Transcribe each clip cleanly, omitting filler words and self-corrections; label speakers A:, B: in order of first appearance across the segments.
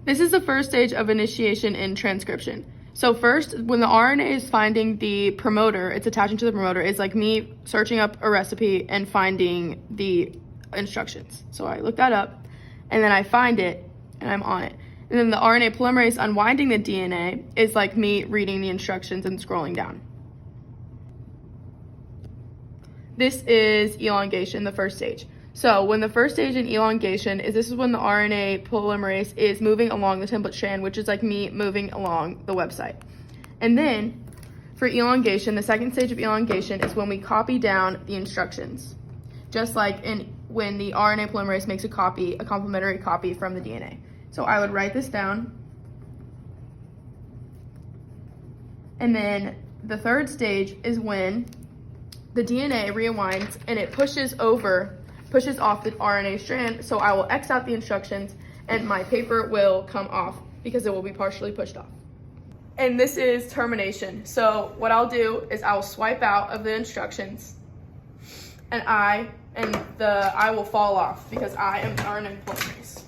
A: This is the first stage of initiation in transcription. So first, when the RNA is finding the promoter, it's attaching to the promoter, it's like me searching up a recipe and finding the instructions. So I look that up, and then I find it, and I'm on it. And then the RNA polymerase unwinding the DNA is like me reading the instructions and scrolling down. This is elongation, the first stage. So when the first stage in elongation this is when the RNA polymerase is moving along the template strand, which is like me moving along the website. And then for elongation, the second stage of elongation is when we copy down the instructions, just like when the RNA polymerase makes a complementary copy from the DNA. So I would write this down. And then the third stage is when the DNA rewinds and it pushes off the RNA strand, so I will X out the instructions and my paper will come off because it will be partially pushed off. And this is termination. So what I'll do is I will swipe out of the instructions and I will fall off because I am the RNA polymerase.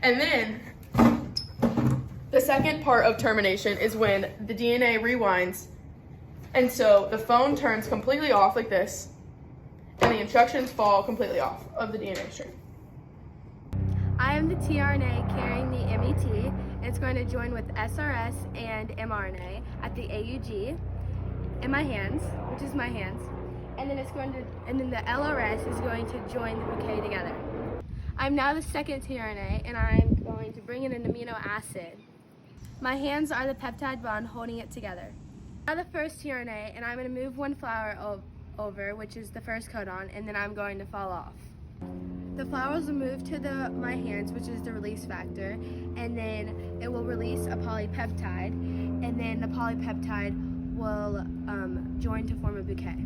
A: And then the second part of termination is when the DNA rewinds, and so the phone turns completely off like this, and the instructions fall completely off of the DNA string.
B: I am the tRNA carrying the MET. It's going to join with SRS and mRNA at the AUG in my hands, which is my hands, and then the LRS is going to join the bouquet together. I'm now the second tRNA, and I'm going to bring in an amino acid. My hands are the peptide bond holding it together. Now the first tRNA, and I'm going to move one flower over, which is the first codon, and then I'm going to fall off. The flowers will move to my hands, which is the release factor, and then it will release a polypeptide, and then the polypeptide will join to form a bouquet.